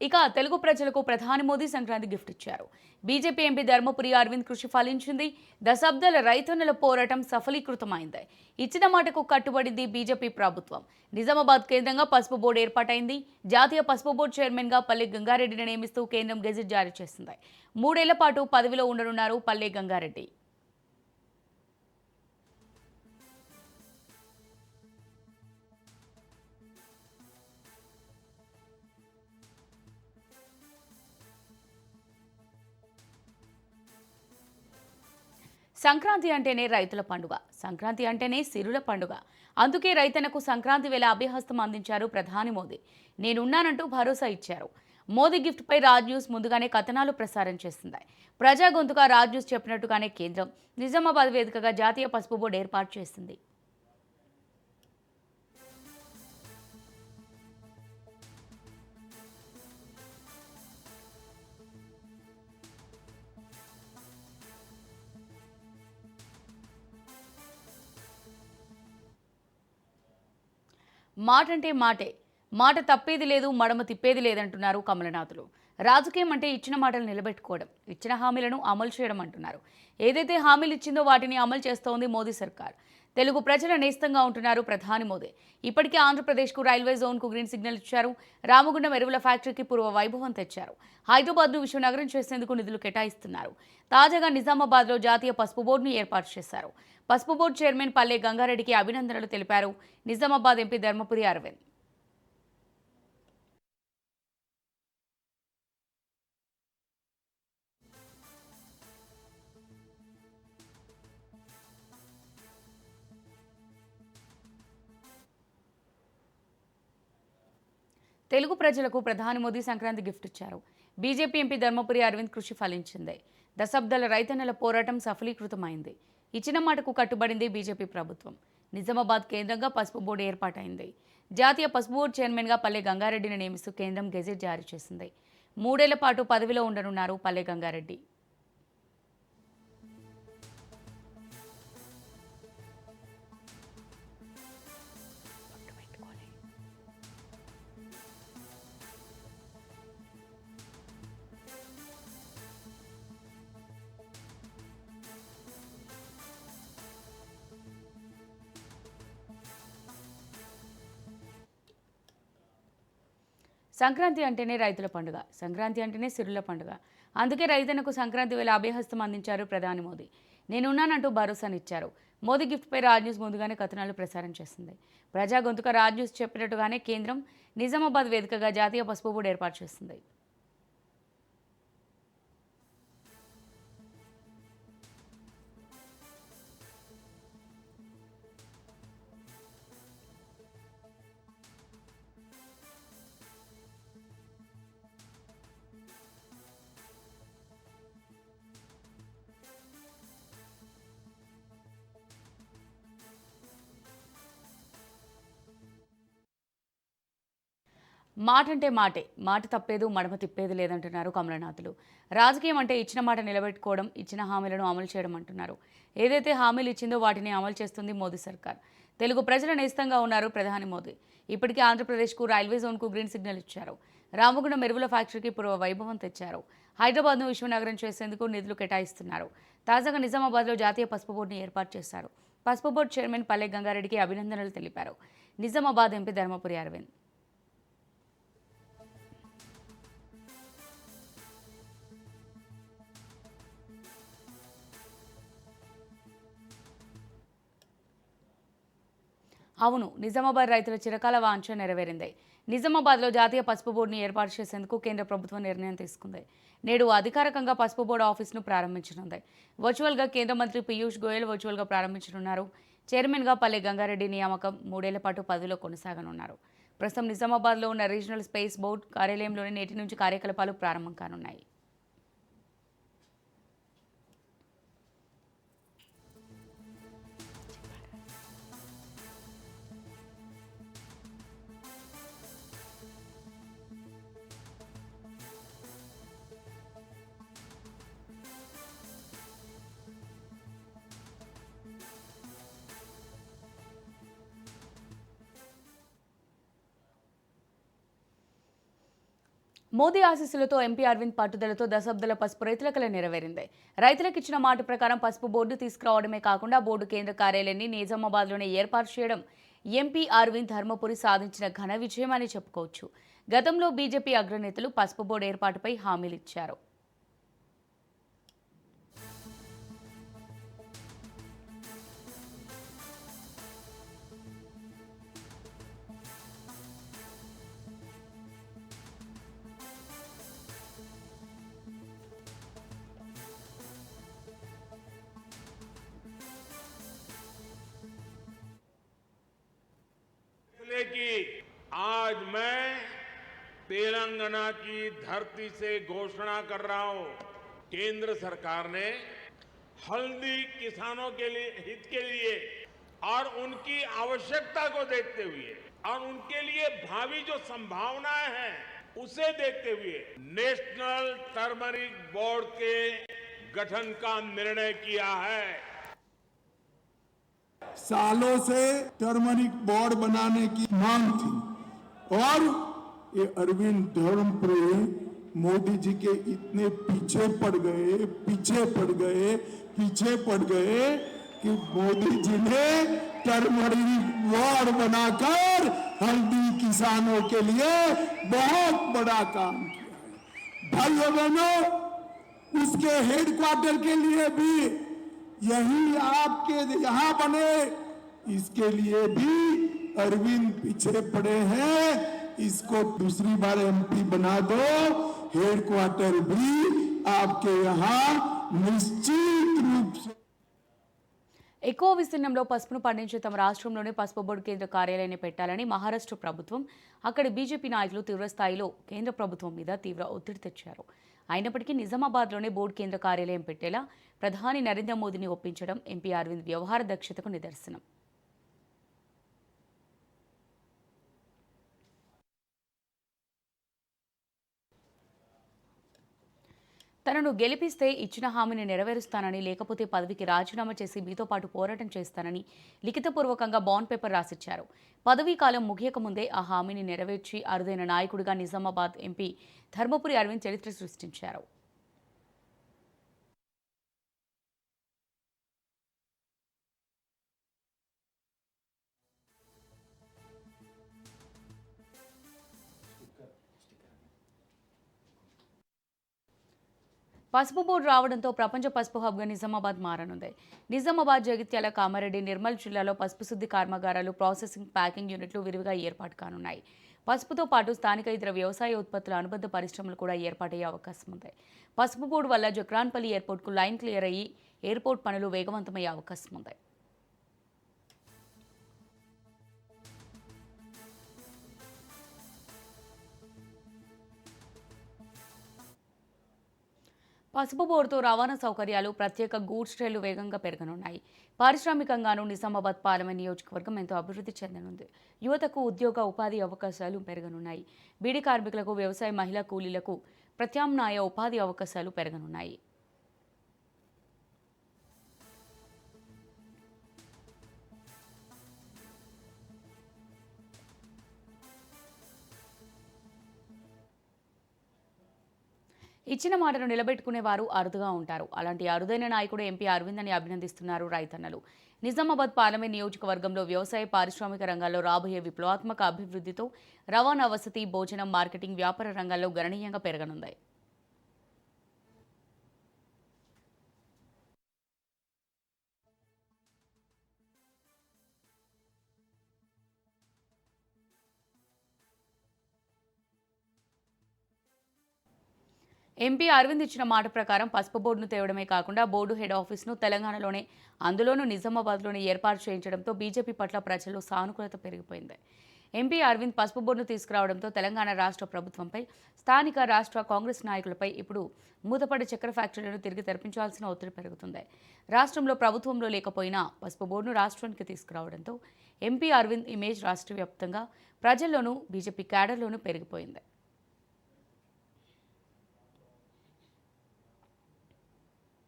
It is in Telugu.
ఇక తెలుగు ప్రజలకు ప్రధాని మోదీ సంక్రాంతి గిఫ్ట్ ఇచ్చారు. బీజేపీ ఎంపీ ధర్మపురి అరవింద్ కృషి ఫలించింది. దశాబ్దాల రైతన్నల పోరాటం సఫలీకృతమైంది. ఇచ్చిన మాటకు కట్టుబడింది బీజేపీ ప్రభుత్వం. నిజామాబాద్ కేంద్రంగా పసుపు బోర్డు ఏర్పాటైంది. జాతీయ పసుపు బోర్డు చైర్మన్ గా పల్లె గంగారెడ్డిని నియమిస్తూ కేంద్రం గెజిట్ జారీ చేసింది. 3 ఏళ్ల పాటు పదవిలో ఉండనున్నారు పల్లె గంగారెడ్డి. సంక్రాంతి అంటేనే రైతుల పండుగ. సంక్రాంతి అంటేనే సిరుల పండుగ. అందుకే రైతన్నకు సంక్రాంతి వేళ అభయహస్తం అందించారు ప్రధాని మోదీ. నేనున్నానంటూ భరోసా ఇచ్చారు. మోదీ గిఫ్ట్ పై రాజ్ న్యూస్ ముందుగానే కథనాలు ప్రసారం చేస్తుంది. ప్రజా గొంతుగా రాజ్ న్యూస్ చెప్పినట్టుగానే కేంద్రం నిజామాబాద్ వేదికగా జాతీయ పసుపు బోర్డు ఏర్పాటు చేసింది. మాటంటే మాటే. మాట తప్పేది లేదు, మడమ తిప్పేది లేదంటున్నారు కమలనాథులు. రాజకీయం అంటే ఇచ్చిన మాటలు నిలబెట్టుకోవడం, ఇచ్చిన హామీలను అమలు చేయడం అంటున్నారు. ఏదైతే హామీలు ఇచ్చిందో వాటిని అమలు చేస్తోంది మోదీ సర్కార్. తెలుగు ప్రజల నేస్తంగా ఉంటున్నారు ప్రధాని మోదీ. ఇప్పటికే ఆంధ్రప్రదేశ్కు రైల్వే జోన్కు గ్రీన్ సిగ్నల్ ఇచ్చారు. రామగుండం ఎరువుల ఫ్యాక్టరీకి పూర్వ వైభవం తెచ్చారు. హైదరాబాద్ను విశ్వనగరం చేసేందుకు నిధులు కేటాయిస్తున్నారు. తాజాగా నిజామాబాద్లో జాతీయ పసుపు బోర్డును ఏర్పాటు చేశారు. పసుపు బోర్డు చైర్మన్ పల్లె గంగారెడ్డికి అభినందనలు తెలిపారు నిజామాబాద్ ఎంపీ ధర్మపురి అరవింద్. తెలుగు ప్రజలకు ప్రధాని మోదీ సంక్రాంతి గిఫ్ట్ ఇచ్చారు. బీజేపీ ఎంపీ ధర్మపురి అరవింద్ కృషి ఫలించింది. దశాబ్దాల రైతన్నల పోరాటం సఫలీకృతమైంది. ఇచ్చిన మాటకు కట్టుబడింది బీజేపీ ప్రభుత్వం. నిజామాబాద్ కేంద్రంగా పసుపు బోర్డు ఏర్పాటైంది. జాతీయ పసుపు బోర్డు చైర్మన్గా పల్లె గంగారెడ్డిని నియమిస్తూ కేంద్రం గెజిట్ జారీ చేసింది. 3 ఏళ్ల పాటు పదవిలో ఉండనున్నారు పల్లె గంగారెడ్డి. సంక్రాంతి అంటేనే రైతుల పండుగ. సంక్రాంతి అంటేనే సిరుల పండుగ. అందుకే రైతన్నకు సంక్రాంతి వేళ అభయహస్తం అందించారు ప్రధాని మోదీ. నేనున్నానంటూ భరోసానిచ్చారు. మోదీ గిఫ్ట్పై రాజ్ న్యూస్ ముందుగానే కథనాలు ప్రసారం చేసింది. ప్రజా గొంతుక రాజ్ న్యూస్ చెప్పినట్టుగానే కేంద్రం నిజామాబాద్ వేదికగా జాతీయ పసుపు బోర్డు ఏర్పాటు చేసింది. మాటంటే మాటే. మాట తప్పేదు, మడమ తిప్పేది లేదంటున్నారు కమలనాథులు. రాజకీయం అంటే ఇచ్చిన మాట నిలబెట్టుకోవడం, ఇచ్చిన హామీలను అమలు చేయడం అంటున్నారు. ఏదైతే హామీలు ఇచ్చిందో వాటిని అమలు చేస్తుంది మోదీ సర్కార్. తెలుగు ప్రజల నేస్తంగా ఉన్నారు ప్రధాని మోదీ. ఇప్పటికే ఆంధ్రప్రదేశ్కు రైల్వే జోన్కు గ్రీన్ సిగ్నల్ ఇచ్చారు. రామగుండం ఎరువుల ఫ్యాక్టరీకి పూర్వ వైభవం తెచ్చారు. హైదరాబాద్ను విశ్వనగరం చేసేందుకు నిధులు కేటాయిస్తున్నారు. తాజాగా నిజామాబాద్లో జాతీయ పసుపు బోర్డుని ఏర్పాటు చేశారు. పసుపు బోర్డు చైర్మన్ పల్లె గంగారెడ్డికి అభినందనలు తెలిపారు నిజామాబాద్ ఎంపీ ధర్మపురి అరవింద్. అవును, నిజామాబాద్ రైతుల చిరకాల వాంఛ నెరవేరింది. నిజామాబాద్లో జాతీయ పసుపు బోర్డుని ఏర్పాటు చేసేందుకు కేంద్ర ప్రభుత్వం నిర్ణయం తీసుకుంది. నేడు అధికారికంగా పసుపు బోర్డు ఆఫీసును ప్రారంభించనుంది. వర్చువల్గా కేంద్ర మంత్రి పీయూష్ గోయల్ వర్చువల్గా ప్రారంభించనున్నారు. చైర్మన్గా పల్లె గంగారెడ్డి నియామకం 3 ఏళ్ల పాటు పదవిలో కొనసాగనున్నారు. ప్రస్తుతం నిజామాబాద్లో ఉన్న రీజనల్ స్పేస్ బోర్డు కార్యాలయంలోనే నేటి నుంచి కార్యకలాపాలు ప్రారంభం కానున్నాయి. మోదీ ఆశీస్సులతో ఎంపీ అరవింద్ పట్టుదలతో దశాబ్దాల పసుపు రైతుల కల నెరవేరింది. రైతులకు ఇచ్చిన మాట ప్రకారం పసుపు బోర్డు తీసుకురావడమే కాకుండా బోర్డు కేంద్ర కార్యాలయాన్ని నిజామాబాద్లోనే ఏర్పాటు చేయడం ఎంపీ అరవింద్ ధర్మపురి సాధించిన ఘన విజయమని చెప్పుకోవచ్చు. గతంలో బీజేపీ అగ్రనేతలు పసుపు బోర్డు ఏర్పాటుపై హామీలు ఇచ్చారు. कि आज मैं तेलंगाना की धरती से घोषणा कर रहा हूं, केंद्र सरकार ने हल्दी किसानों के लिए हित के लिए और उनकी आवश्यकता को देखते हुए और उनके लिए भावी जो संभावनाएं हैं उसे देखते हुए नेशनल टर्मरिक बोर्ड के गठन का निर्णय किया है। सालों से टर्मरिक बोर्ड बनाने की मांग थी और ये अरविंद धर्मपुरी मोदी जी के इतने पीछे पड़ गए कि मोदी जी ने टर्मरिक बोर्ड बनाकर हल्दी किसानों के लिए बहुत बड़ा काम किया है। भाइयों बहनों, उसके हेडक्वार्टर के लिए भी यही आपके यहाँ बने, इसके लिए भी अरविंद पीछे पड़े हैं। इसको दूसरी बार एमपी बना दो, हेडक्वार्टर भी आपके यहाँ निश्चित रूप से। ఎక్కువ విస్తీర్ణంలో పసుపును పండించే తమ రాష్ట్రంలోనే పసుపు బోర్డు కేంద్ర కార్యాలయాన్ని పెట్టాలని మహారాష్ట్ర ప్రభుత్వం, అక్కడి బీజేపీ నాయకులు తీవ్రస్థాయిలో కేంద్ర ప్రభుత్వం మీద తీవ్ర ఒత్తిడి తెచ్చారు. అయినప్పటికీ నిజామాబాద్లోనే బోర్డు కేంద్ర కార్యాలయం పెట్టేలా ప్రధాని నరేంద్ర మోదీని ఒప్పించడం ఎంపీ అరవింద్ వ్యవహార దక్షతకు నిదర్శనం. తనను గెలిపిస్తే ఇచ్చిన హామీని నెరవేరుస్తానని, లేకపోతే పదవికి రాజీనామా చేసి మీతో పాటు పోరాటం చేస్తానని లిఖితపూర్వకంగా బాండ్ పేపర్ రాసిచ్చారు. పదవీ కాలం ముగియక ముందే ఆ హామీని నెరవేర్చి అరుదైన నాయకుడిగా నిజామాబాద్ ఎంపీ ధర్మపురి అరవింద్ చరిత్ర సృష్టించారు. పసుపు బోర్డు రావడంతో ప్రపంచ పసుపు హబ్గా నిజామాబాద్ మారనుంది. నిజామాబాద్, జగిత్యాల, కామారెడ్డి, నిర్మల్ జిల్లాలో పసుపు శుద్ధి కర్మాగారాలు, ప్రాసెసింగ్, ప్యాకింగ్ యూనిట్లు విరివిగా ఏర్పాటు కానున్నాయి. పసుపుతో పాటు స్థానిక ఇతర వ్యవసాయ ఉత్పత్తుల అనుబంధ పరిశ్రమలు కూడా ఏర్పాటయ్యే అవకాశం ఉంది. పసుపు బోర్డు వల్ల జక్రాన్పల్లి ఎయిర్పోర్ట్కు లైన్ క్లియర్ అయ్యి ఎయిర్పోర్ట్ పనులు వేగవంతమయ్యే అవకాశం ఉంది. పసుపు బోర్డుతో రవాణా సౌకర్యాలు, ప్రత్యేక గూడ్స్ రైళ్లు వేగంగా పెరగనున్నాయి. పారిశ్రామికంగానూ నిజామాబాద్ పార్లమెంట్ నియోజకవర్గం ఎంతో అభివృద్ధి చెందనుంది. యువతకు ఉద్యోగ, ఉపాధి అవకాశాలు పెరగనున్నాయి. బీడీ కార్మికులకు, వ్యవసాయ మహిళా కూలీలకు ప్రత్యామ్నాయ ఉపాధి అవకాశాలు పెరగనున్నాయి. ఇచ్చిన మాటను నిలబెట్టుకునే వారు అరుదుగా ఉంటారు. అలాంటి అరుదైన నాయకుడు ఎంపీ అరవింద్ అని అభినందిస్తున్నారు రైతన్నలు. నిజామాబాద్ పార్లమెంట్ నియోజకవర్గంలో వ్యవసాయ, పారిశ్రామిక రంగాల్లో రాబోయే విప్లవాత్మక అభివృద్ధితో రవాణా, వసతి, భోజనం, మార్కెటింగ్, వ్యాపార రంగాల్లో గణనీయంగా పెరగనుంది. ఎంపీ అరవింద్ ఇచ్చిన మాట ప్రకారం పసుపు బోర్డును తేవడమే కాకుండా బోర్డు హెడ్ ఆఫీస్ను తెలంగాణలోనే, అందులోనూ నిజామాబాద్లోనే ఏర్పాటు చేయించడంతో బీజేపీ పట్ల ప్రజల్లో సానుకూలత పెరిగిపోయింది. ఎంపీ అరవింద్ పసుపు బోర్డును తీసుకురావడంతో తెలంగాణ రాష్ట్ర ప్రభుత్వంపై, స్థానిక రాష్ట్ర కాంగ్రెస్ నాయకులపై ఇప్పుడు మూతపడి చక్కెర ఫ్యాక్టరీలను తిరిగి తెరపించాల్సిన ఒత్తిడి పెరుగుతుంది. రాష్ట్రంలో ప్రభుత్వంలో లేకపోయినా పసుపు బోర్డును రాష్ట్రానికి తీసుకురావడంతో ఎంపీ అరవింద్ ఇమేజ్ రాష్ట్ర వ్యాప్తంగా ప్రజల్లోనూ, బీజేపీ క్యాడర్లోనూ పెరిగిపోయింది.